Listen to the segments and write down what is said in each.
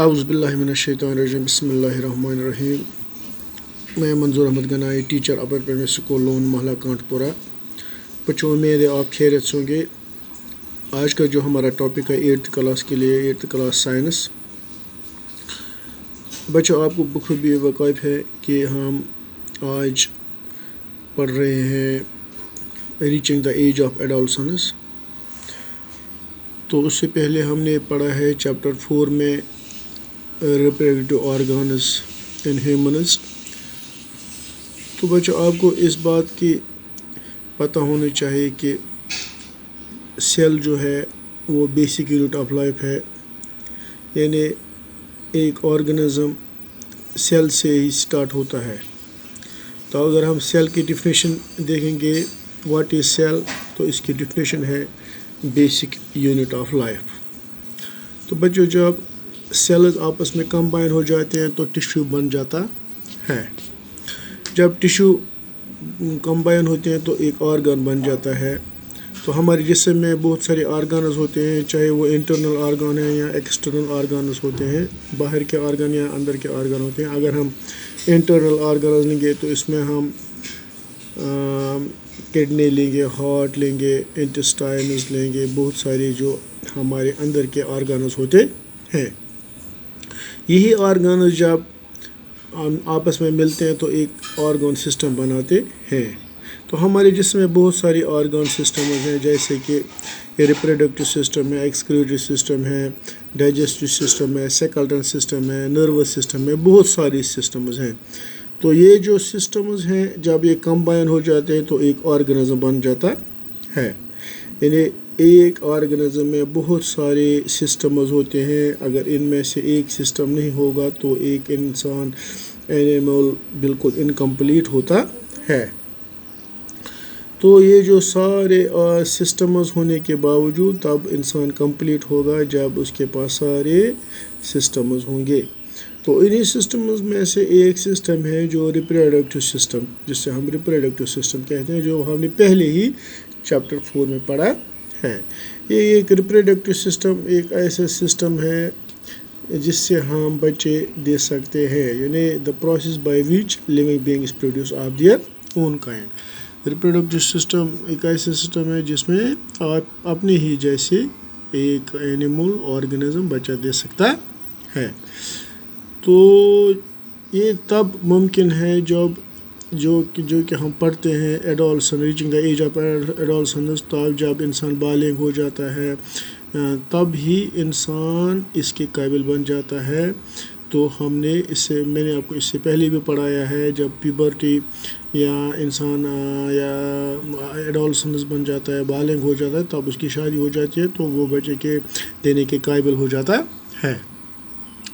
اعوذ باللہ من الشیطان الرجیم بسم اللہ الرحمن الرحیم. میں منظور احمد گنائی, ٹیچر اپر پرائمری اسکول لون محلہ کانٹ پورہ. بچوں امید ہے آپ خیریت سے ہوں گے. آج کا جو ہمارا ٹاپک ہے 8th کلاس کے لیے, 8th کلاس سائنس. بچوں آپ کو بخوبی واقف ہے کہ ہم آج پڑھ رہے ہیں reaching the age of adolescence. تو اس سے پہلے ہم نے پڑھا ہے چیپٹر 4 میں ریپروڈکٹیو آرگانز ان ہیومنز. تو بچوں آپ کو اس بات کی پتہ ہونی چاہیے کہ سیل جو ہے وہ بیسک یونٹ آف لائف ہے, یعنی ایک آرگنزم سیل سے ہی سٹارٹ ہوتا ہے. تو اگر ہم سیل کی ڈیفینیشن دیکھیں گے واٹ از سیل, تو اس کی ڈیفینیشن ہے بیسک یونٹ آف لائف. تو بچوں جب سیلز آپس میں کمبائن ہو جاتے ہیں تو ٹیشو بن جاتا ہے. جب ٹیشو کمبائن ہوتے ہیں تو ایک آرگن بن جاتا ہے. تو ہمارے جسم میں بہت سارے آرگانز ہوتے ہیں, چاہے وہ انٹرنل آرگان ہیں یا ایکسٹرنل آرگانز ہوتے ہیں, باہر کے آرگن یا اندر کے آرگن ہوتے ہیں. اگر ہم انٹرنل آرگانز لیں گے تو اس میں ہم کڈنی لیں گے, ہارٹ لیں گے, انٹسٹائنز لیں گے, بہت سارے جو ہمارے اندر کے آرگانز ہوتے ہیں. یہی آرگانز جب آپس میں ملتے ہیں تو ایک آرگن سسٹم بناتے ہیں. تو ہمارے جسم میں بہت ساری آرگن سسٹمز ہیں, جیسے کہ ریپروڈکٹیو سسٹم ہے, ایکسکریٹری سسٹم ہے, ڈائجسٹیو سسٹم ہے, سیکلٹن سسٹم ہے, نروس سسٹم ہے, بہت ساری سسٹمز ہیں. تو یہ جو سسٹمز ہیں جب یہ کمبائن ہو جاتے ہیں تو ایک آرگنزم بن جاتا ہے. یعنی ایک آرگنزم میں بہت سارے سسٹمز ہوتے ہیں. اگر ان میں سے ایک سسٹم نہیں ہوگا تو ایک انسان اینیمل بالکل انکمپلیٹ ہوتا ہے. تو یہ جو سارے سسٹمز ہونے کے باوجود تب انسان کمپلیٹ ہوگا جب اس کے پاس سارے سسٹمز ہوں گے. تو انہی سسٹمز میں سے ایک سسٹم ہے جو ریپروڈکٹیو سسٹم, جس سے ہم ریپروڈکٹیو سسٹم کہتے ہیں, جو ہم نے پہلے ہی چیپٹر 4 میں پڑھا ہے. یہ ایک ریپروڈکٹیو سسٹم ایک ایسا سسٹم ہے جس سے ہم بچے دے سکتے ہیں, یعنی the process by which living beings produce of their own kind. Reproductive system ایک ایسا سسٹم ہے جس میں آپ اپنے ہی جیسے ایک اینیمل آرگنزم بچہ دے سکتا ہے. تو یہ تب ممکن ہے جو کہ ہم پڑھتے ہیں adolescence, reaching the age of adolescence. تب جب انسان بالغ ہو جاتا ہے تب ہی انسان اس کے قابل بن جاتا ہے. تو میں نے آپ کو اس سے پہلے بھی پڑھایا ہے, جب پیبرٹی یا انسان یا ایڈولسنس بن جاتا ہے, بالغ ہو جاتا ہے, تب اس کی شادی ہو جاتی ہے تو وہ بچے کے دینے کے قابل ہو جاتا ہے.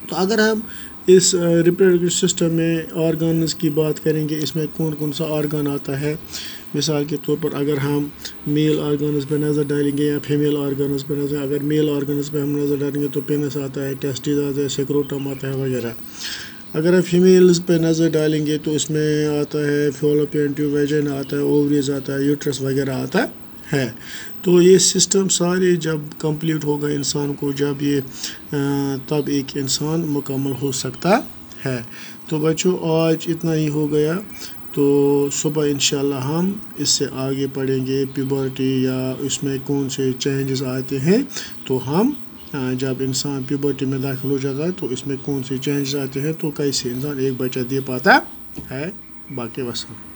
تو اگر ہم اس ریپروڈکٹیو سسٹم میں آرگانز کی بات کریں گے, اس میں کون کون سا آرگان آتا ہے. مثال کے طور پر اگر ہم میل آرگانز پہ نظر ڈالیں گے یا فیمیل آرگانز پہ نظر, اگر میل آرگانز پہ ہم نظر ڈالیں گے تو پینس آتا ہے, ٹیسٹیز آتا ہے, سیکروٹم آتا ہے وغیرہ. اگر ہم فیمیلز پہ نظر ڈالیں گے تو اس میں آتا ہے فیلوپین ٹیوب, ویجن آتا ہے, اووریز آتا ہے, یوٹرس وغیرہ آتا ہے. تو یہ سسٹم سارے جب کمپلیٹ ہوگا انسان کو, جب یہ تب ایک انسان مکمل ہو سکتا ہے. تو بچوں آج اتنا ہی ہو گیا. تو صبح انشاءاللہ ہم اس سے آگے پڑھیں گے پیبرٹی یا اس میں کون سے چینجز آتے ہیں. تو ہم جب انسان پیبرٹی میں داخل ہو جاتا ہے تو اس میں کون سے چینجز آتے ہیں, تو کیسے انسان ایک بچہ دے پاتا ہے. باقی وسلام.